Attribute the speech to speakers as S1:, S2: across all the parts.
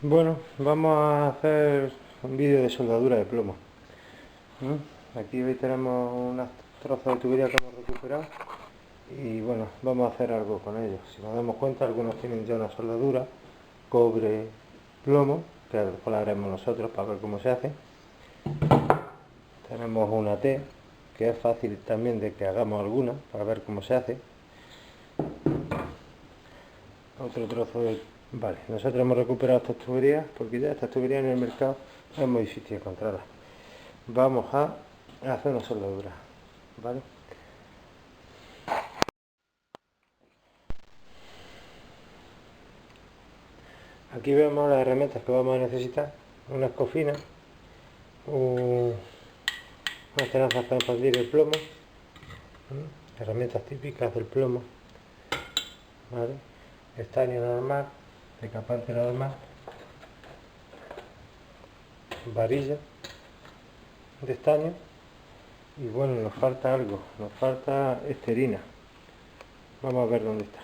S1: Bueno, vamos a hacer un vídeo de soldadura de plomo. Aquí hoy tenemos unos trozos de tubería que hemos recuperado y bueno, vamos a hacer algo con ellos. Si nos damos cuenta, algunos tienen ya una soldadura, cobre, plomo, que después la haremos nosotros para ver cómo se hace. Tenemos una T, que es fácil también de que hagamos alguna para ver cómo se hace. Otro trozo de... Vale, nosotros hemos recuperado estas tuberías porque ya estas tuberías en el mercado es muy difícil encontrarlas. Vamos a hacer una soldadura, ¿vale? Aquí vemos las herramientas que vamos a necesitar: una escofina, unas tenazas para expandir el plomo, herramientas típicas del plomo, ¿vale? Estaño normal, decapante normal, varilla de estaño y bueno, nos falta algo, nos falta esterina. Vamos a ver dónde está.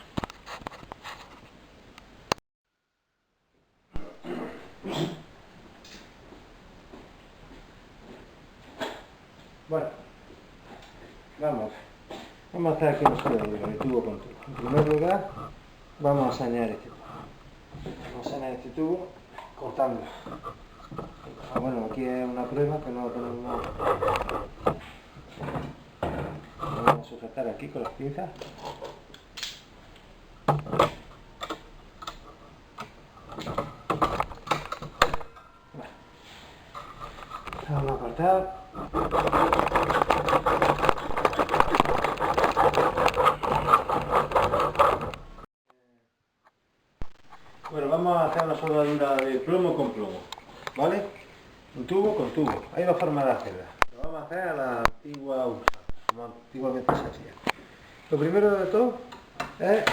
S1: Bueno, vamos a hacer aquí una soldadura de tubo con tubo. En primer lugar, vamos a sanear este tubo. Vamos a sanear este tubo cortándolo. Bueno, aquí es una prueba que no lo tenemos. Lo vamos a sujetar aquí con las pinzas. Vamos a apartar. Bueno, vamos a hacer una soldadura de plomo con plomo, ¿vale? Un tubo con tubo. Hay dos formas de hacerla. Lo vamos a hacer a la antigua usanza, como antiguamente se hacía. Lo primero de todo es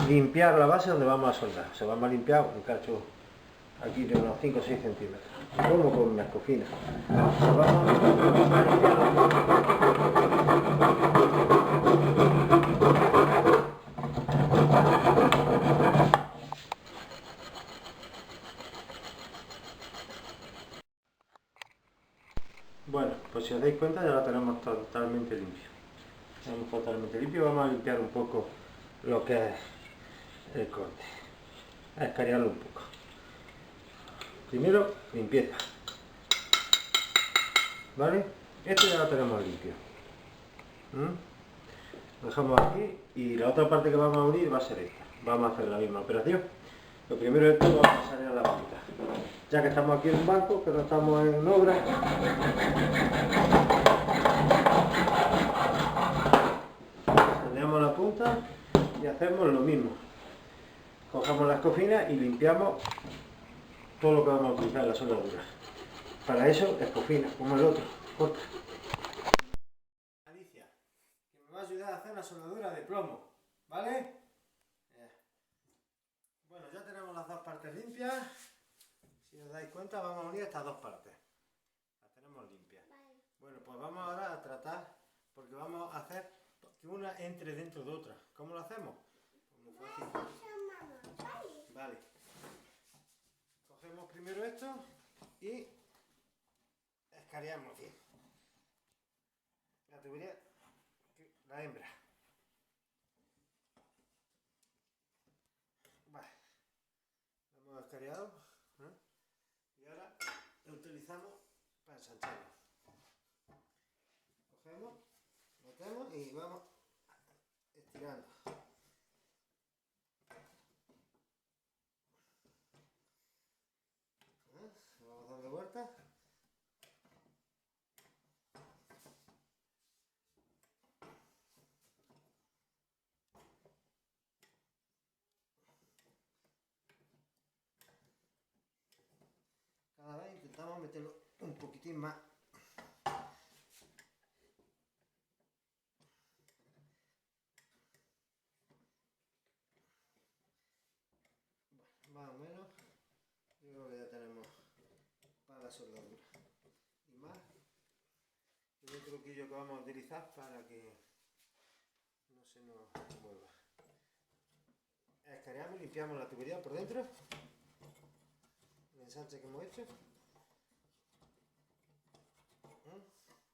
S1: limpiar la base donde vamos a soldar. Se vamos a limpiar un cacho aquí de unos 5 o 6 centímetros. Como con una escofina. Bueno, pues si os dais cuenta ya lo tenemos totalmente limpio. Tenemos totalmente limpio. Vamos a limpiar un poco lo que es el corte. A escariarlo un poco. Primero, limpieza. ¿Vale? Esto ya lo tenemos limpio. Lo dejamos aquí y la otra parte que vamos a unir va a ser esta. Vamos a hacer la misma operación. Lo primero de todo, vamos a sanear la punta. Ya que estamos aquí en un banco, que no estamos en obra, saneamos la punta y hacemos lo mismo. Cogemos la escofina y limpiamos todo lo que vamos a utilizar en la soldadura. Para eso, escofina, como el otro, corta. Alicia, que me va a ayudar a hacer una soldadura de plomo, ¿vale? Bueno, ya tenemos las dos partes limpias. Si os dais cuenta, vamos a unir estas dos partes. Las tenemos limpias. Bueno, pues vamos ahora a tratar, porque vamos a hacer que una entre dentro de otra. ¿Cómo lo hacemos? Pues muy fácil. Vale. Cogemos primero esto y escariamos bien. La tubería, la hembra. Vale. Lo hemos escariado. Y ahora lo utilizamos para ensancharlo. Cogemos, metemos y vamos estirando. Vamos dando vueltas. Cada vez intentamos meterlo un poquitín más. Más o menos. Yo creo que ya tenemos para la soldadura. Y más. Y un truquillo que vamos a utilizar para que no se nos mueva. Es escaneamos y limpiamos la tubería por dentro, el ensanche que hemos hecho,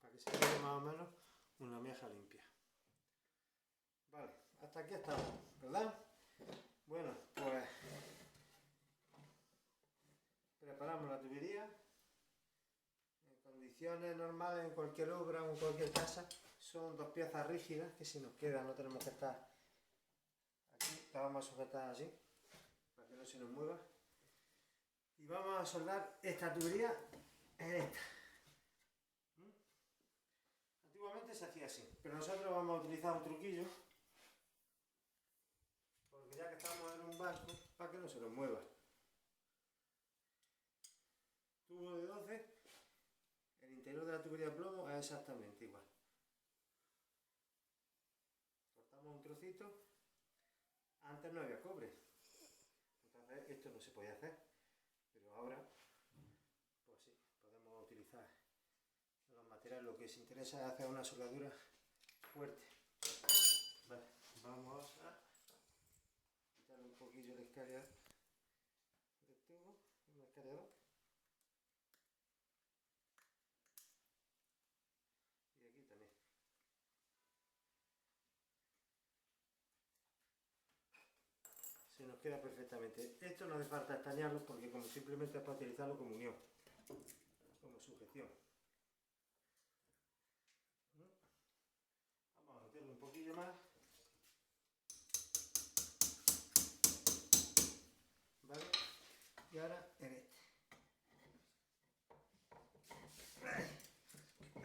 S1: para que se quede más o menos una meja limpia. Vale, hasta aquí estamos, ¿verdad? Bueno, pues preparamos la tubería. En condiciones normales, en cualquier obra o en cualquier casa, son dos piezas rígidas que si nos queda no tenemos que estar aquí, la vamos a sujetar así, para que no se nos mueva. Y vamos a soldar esta tubería en esta. Antiguamente se hacía así, pero nosotros vamos a utilizar un truquillo, porque ya que estamos en un banco, para que no se nos mueva. Tubo de 12, el interior de la tubería de plomo es exactamente igual. Cortamos un trocito. Antes no había cobre, entonces esto no se podía hacer, pero ahora, pues sí, podemos utilizar los materiales. Lo que os interesa es hacer una soldadura fuerte. Vale, vamos a quitarle un poquillo el escalador del tubo, un escalador. Y aquí también. Se nos queda perfectamente. Esto no hace falta estañarlo porque como simplemente es para utilizarlo como unión, como sujeción. Vamos a meterlo un poquillo más. ¿Vale? Y ahora en este.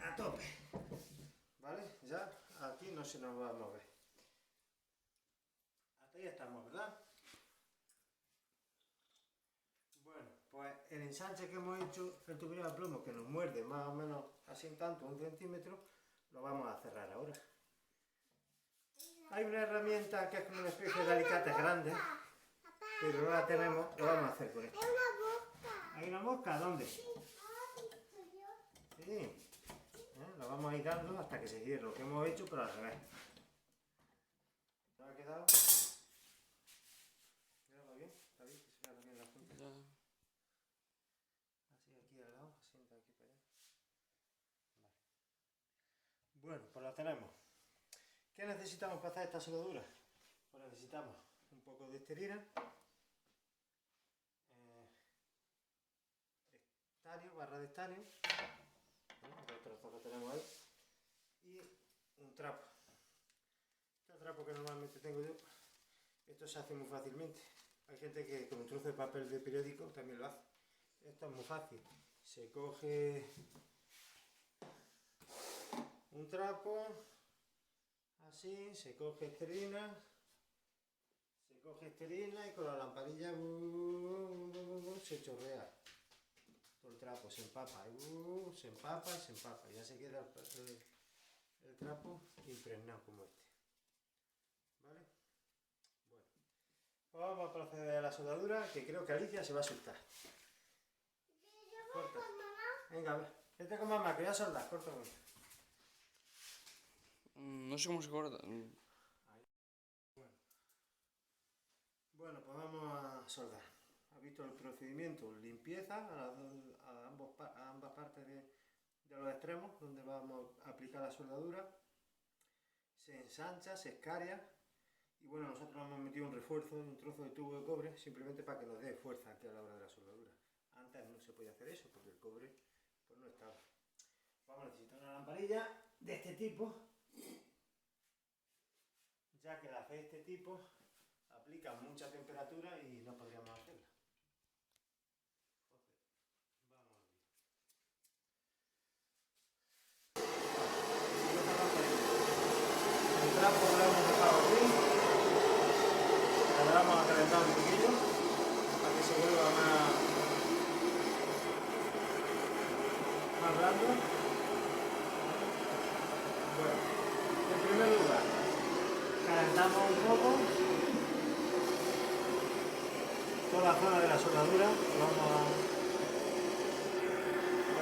S1: A tope. ¿Vale? Ya aquí no se nos va a mover. Hasta ahí estamos, ¿verdad? Bueno, pues el ensanche que hemos hecho, el tubería de plomo que nos muerde más o menos así en tanto, 1 centímetro, lo vamos a cerrar ahora. Hay una herramienta que es como una especie de alicate grande, pero no la tenemos, lo vamos a hacer con esto.
S2: Hay una mosca.
S1: ¿Hay una mosca? ¿Dónde?
S2: Sí.
S1: Sí. Lo vamos a ir dando hasta que se cierre lo que hemos hecho, pero al revés. ¿Te ha quedado? ¿Graba bien? ¿Está bien? Que se vea bien la punta. Así aquí al lado, asienta aquí para allá. Vale. Bueno, pues la tenemos. ¿Qué necesitamos para hacer esta soldadura? Pues necesitamos un poco de esterina, estaño, barra de estaño, el trozo que tenemos ahí, y un trapo. Este trapo que normalmente tengo yo, esto se hace muy fácilmente. Hay gente que con un trozo de papel de periódico también lo hace. Esto es muy fácil. Se coge un trapo, así, se coge esterina y con la lamparilla se chorrea. Todo el trapo se empapa, se empapa y se empapa. Ya se queda el trapo impregnado como este. ¿Vale? Bueno. Pues vamos a proceder a la soldadura, que creo que Alicia se va a asustar. Corta. Venga, a ver. Vete con mamá, que voy a soldar. Corta un momento.
S3: No sé cómo se corta.
S1: Bueno, pues vamos a soldar. ¿Has visto el procedimiento? Limpieza a ambas partes de los extremos, donde vamos a aplicar la soldadura. Se ensancha, se escaria. Y bueno, nosotros hemos metido un refuerzo, un trozo de tubo de cobre, simplemente para que nos dé fuerza aquí a la hora de la soldadura. Antes no se podía hacer eso, porque el cobre pues no estaba. Vamos a necesitar una lamparilla de este tipo, ya que la de este tipo aplica mucha temperatura y no podríamos hacerla. Entonces, vamos a ver. El trapo lo hemos dejado aquí. Ahora vamos a calentar un poquillo para que se vuelva más blando. Bueno, en primer lugar, calentamos un poco toda la zona de la soldadura. Lo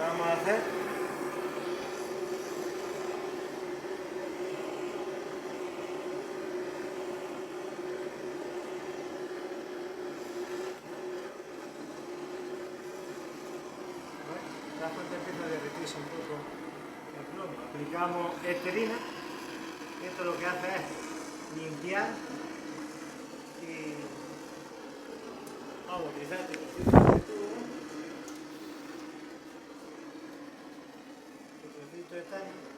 S1: vamos a hacer. te das cuenta, empieza a derretirse un poco el plomo. Aplicamos esterina, esto lo que hace es limpiar y vamos a utilizar este trocito de estaño.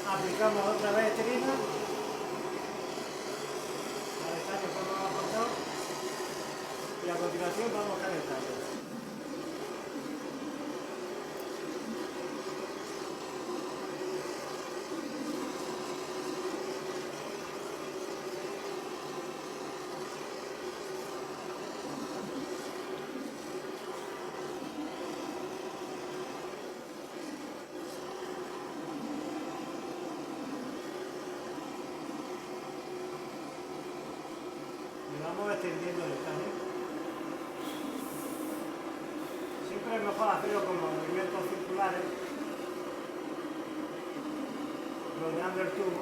S1: Aplicamos otra vez esterina al estaño que hemos aportado y a continuación vamos calentando. Y vamos extendiendo el estaño. Siempre es mejor hacerlo con los movimientos circulares, rodeando el tubo.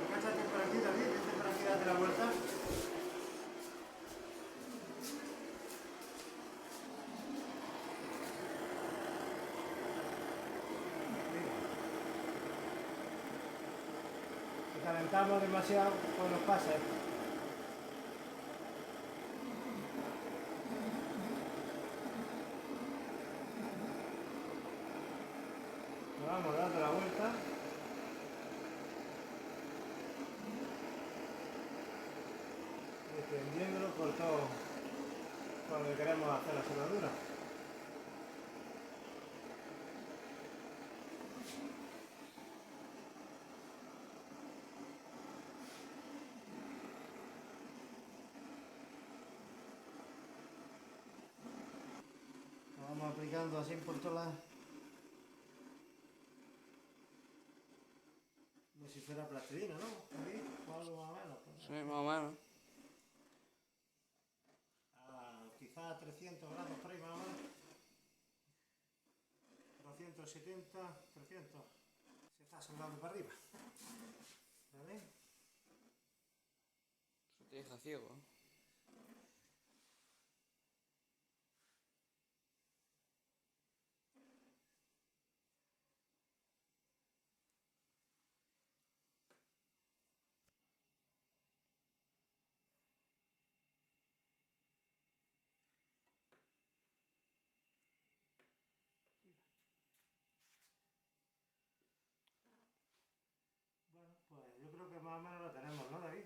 S1: Acá está temperatura, ¿bien? ¿Qué temperatura de la vuelta? Si calentamos demasiado, pues nos pasa esto. Le vamos dando la vuelta. Extendiéndolo por todo cuando queremos hacer la soldadura. Lo vamos aplicando así por todas las... como si fuera plastilina, ¿no? Aquí, o algo más o menos.
S2: Sí, más o menos.
S1: Quizás a 300 grados por ahí más o menos. 270, 300. Se está soldando para arriba. ¿Vale?
S2: Eso te deja ciego, ¿eh?
S1: Bueno, pues yo creo que más o menos lo tenemos, ¿no, David?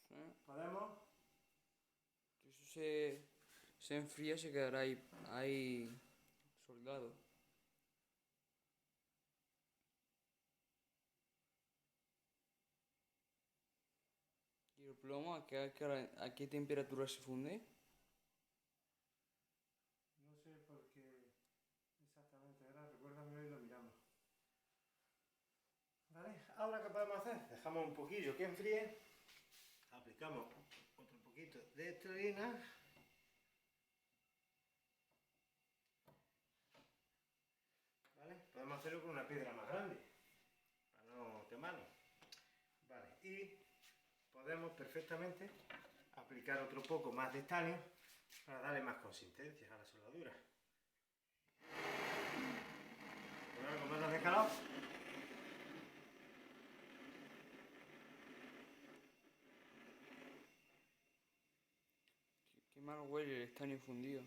S2: Sí.
S1: ¿Podemos?
S2: Si eso se enfría, se quedará ahí soldado. ¿Y el plomo a qué temperatura se funde?
S1: No sé por qué exactamente era, recuérdame y lo miramos. ¿Vale? Ahora, ¿qué podemos hacer? Dejamos un poquillo que enfríe, aplicamos otro poquito de esterina. ¿Vale? Podemos hacerlo con una piedra más grande, para no quemarlo. Vale, y podemos perfectamente aplicar otro poco más de estaño para darle más consistencia a la soldadura. ¿Con algo menos de calor?
S2: Qué mal huele el estaño fundido.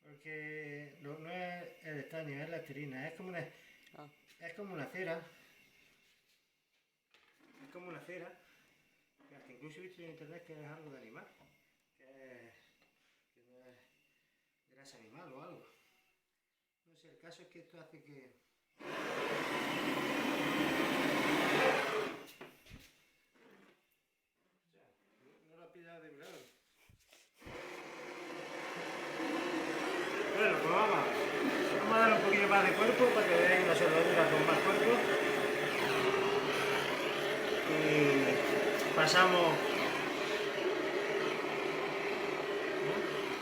S1: Porque no es el estaño, es la esterina, es como una cera. Es como una cera Hasta incluso he visto en internet que es algo de animal, que no es grasa animal o algo. No sé, el caso es que esto hace que... O sea, no lo pilla de milagro. Bueno, pues vamos a dar un poquillo más de cuerpo para que veáis una soldadura con más cuerpo. Y pasamos,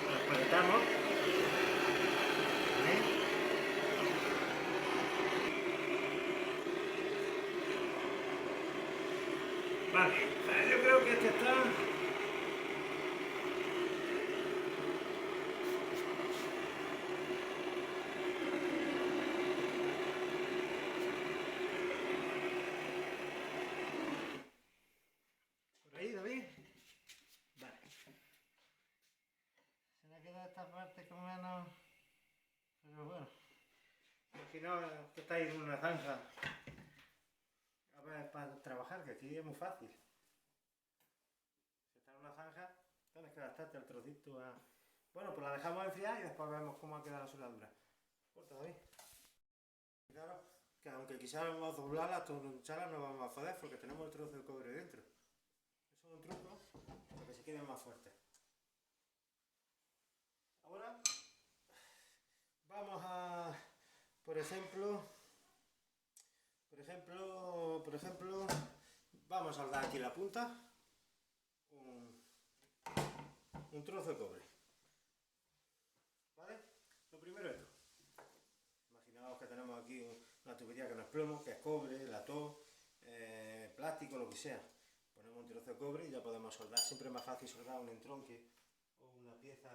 S1: nos conectamos. Vale, yo creo que este está... ¿Por ahí, David? Vale. Se me queda esta parte con menos... Pero bueno, imaginaos que estáis en una zanja a ver, para trabajar, que aquí es muy fácil. Si estás en una zanja, tienes que gastarte el trocito a... Bueno, pues la dejamos enfriar y después vemos cómo ha quedado la soldadura. Corta, David. Claro, que aunque quisiéramos doblarla, troncharla, no vamos a poder porque tenemos el trozo de cobre dentro. Eso es un truco para que se quede más fuerte. Ahora vamos a, por ejemplo, vamos a soldar aquí la punta un trozo de cobre. ¿Vale? Lo primero es esto. Imaginaos que tenemos aquí una tubería que no es plomo, que es cobre, latón, plástico, lo que sea. Ponemos un trozo de cobre y ya podemos soldar. Siempre es más fácil soldar un entronque o una pieza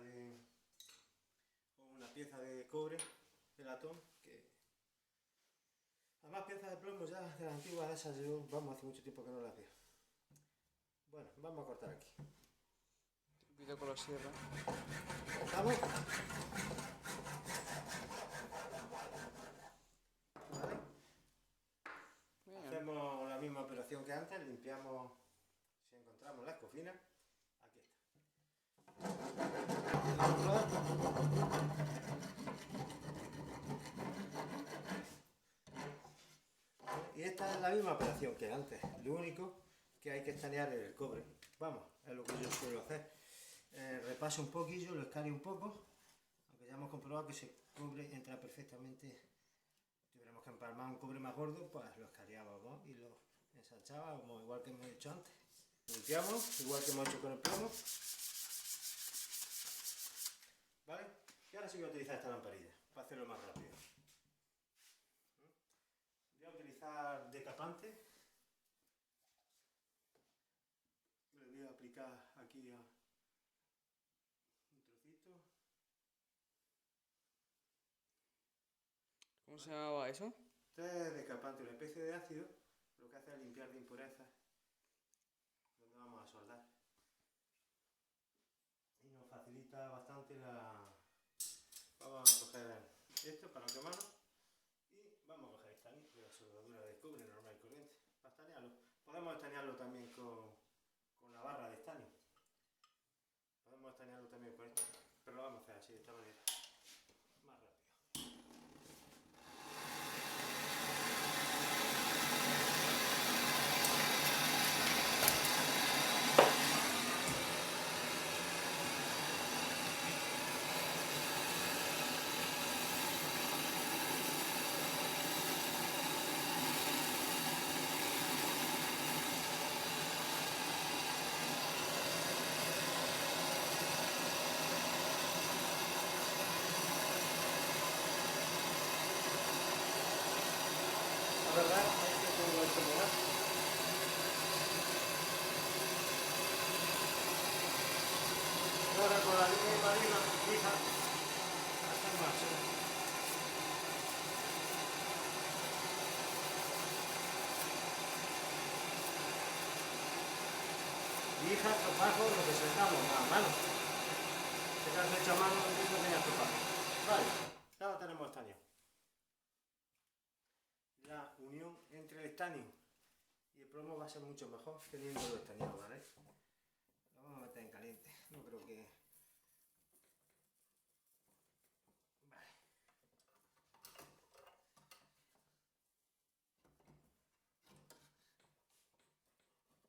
S1: de cobre, de latón, que... Además piezas de plomo ya de las antiguas de esas yo, vamos, hace mucho tiempo que no las veo. Bueno, vamos a cortar aquí.
S2: Cuidado con la sierra.
S1: ¿Cortamos? ¿Vale?
S2: Bien.
S1: Hacemos la misma operación que antes, limpiamos, si encontramos la escofina, aquí está. Y esta es la misma operación que antes, lo único que hay que escanear el cobre. Vamos, es lo que yo suelo hacer. Repaso un poquillo, lo escaneo un poco, aunque ya hemos comprobado que ese cobre entra perfectamente. Si tuviéramos que empalmar un cobre más gordo, pues lo escaneábamos y lo ensanchábamos igual que hemos hecho antes. Limpiamos, igual que hemos hecho con el plomo. ¿Vale? Y ahora sí voy a utilizar esta lamparilla, para hacerlo más rápido. Voy a utilizar decapante. Le voy a aplicar aquí a un trocito.
S2: ¿Cómo se llamaba eso?
S1: Este es decapante, una especie de ácido, lo que hace es limpiar de impurezas donde vamos a soldar. Y nos facilita bastante la... Vamos a coger esto para no quemarlo y vamos a coger estaño de la soldadura de cobre normal y corriente para estañarlo. Podemos estañarlo también con la barra de estaño. Podemos estañarlo también con esto, pero lo vamos a hacer así, de esta manera. Más rápido. La verdad es que tengo esto por ahí. Ahora con la línea marina fija hasta en marcha. Lija, estropajo, lo que sentamos a mano. Si te has hecho a mano, no tenía estropajo. Vale, ya lo tenemos estaño. La unión entre el estaño y el plomo va a ser mucho mejor teniéndolo estañado, ¿vale? Lo vamos a meter en caliente, no creo que... Vale.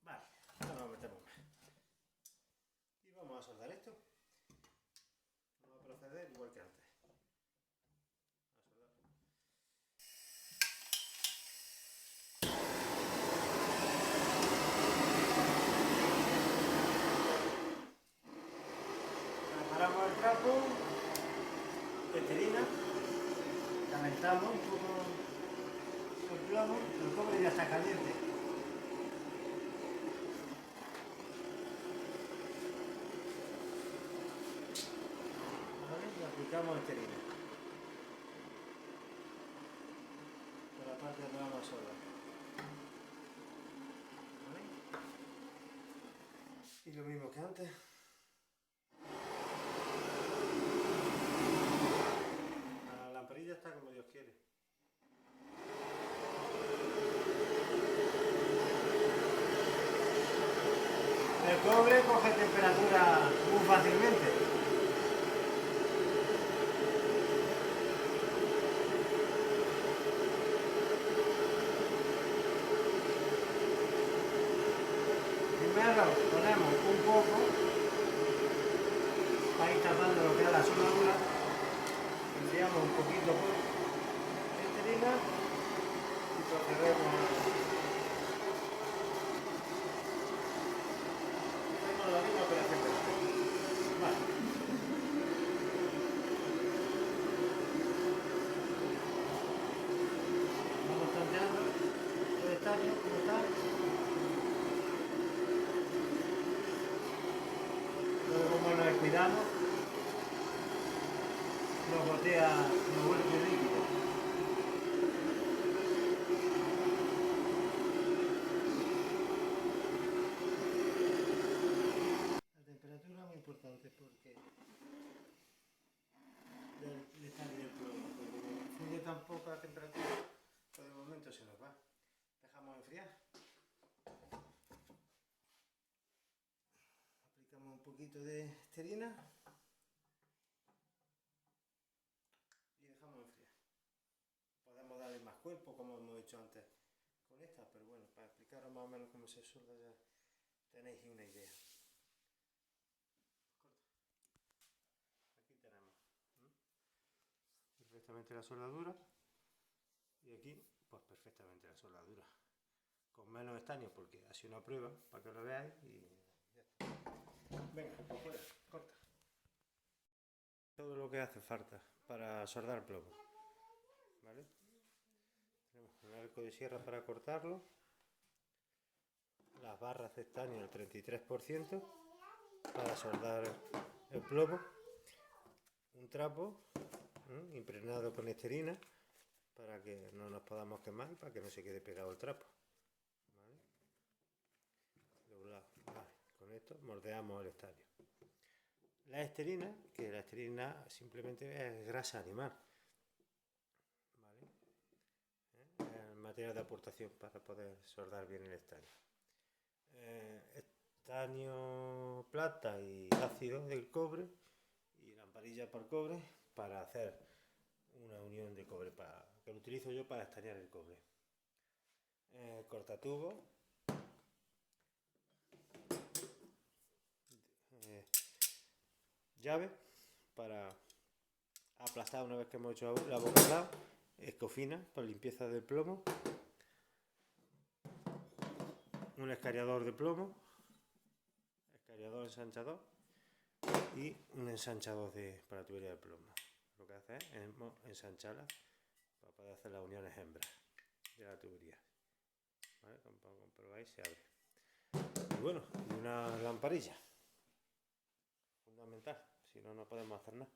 S1: Vale, ahora lo metemos más. Y vamos a soldar esto. Vamos a proceder igual que antes. Preparamos el trapo, esterina, calentamos un poco el plomo, el cobre ya está caliente. ¿Vale? Y aplicamos esterina por la parte donde vamos a soldar. ¿Vale? Y lo mismo que antes. La lamparilla está como Dios quiere. El cobre coge temperatura muy fácilmente. Primero ponemos un poco para ir tapando lo que es la soldadura. Enfriamos un poquito con esterina y procedemos a... la misma operación que antes. Vale. Vamos tanteando el estaño como está. Luego como nos descuidamos, nos gotea, nos vuelve líquido. La temperatura es muy importante porque le está bien el plomo, porque como fluye tan poca temperatura, pues de momento se nos va. Dejamos enfriar. Aplicamos un poquito de esterina y dejamos enfriar. Podemos darle más cuerpo como hemos hecho antes con esta, pero bueno, para explicaros más o menos cómo se solda ya tenéis una idea. Aquí tenemos perfectamente la soldadura y aquí pues perfectamente la soldadura con menos estaño porque ha sido una prueba para que lo veáis y ya está. Venga, pues fuera, corta. Todo lo que hace falta para soldar plomo, ¿vale? Tenemos un arco de sierra para cortarlo, las barras de estaño del 33% para soldar el plomo, un trapo impregnado con esterina para que no nos podamos quemar y para que no se quede pegado el trapo, ¿vale? De un lado, vale. Con esto moldeamos el estaño. La esterina, que la esterina simplemente es grasa animal, ¿vale? Es material de aportación para poder soldar bien el estaño. Estaño plata y ácido del cobre y lamparilla por cobre para hacer una unión de cobre que lo utilizo yo para estañar el cobre. Cortatubo, llave para aplastar una vez que hemos hecho la boca al lado, escofina para limpieza del plomo, un escariador de plomo, escariador ensanchador y un ensanchador para tubería de plomo. Lo que hace es ensancharla para poder hacer las uniones hembras de la tubería. ¿Vale? Como comprobáis, se abre. Y bueno, y una lamparilla fundamental, si no, no podemos hacer nada.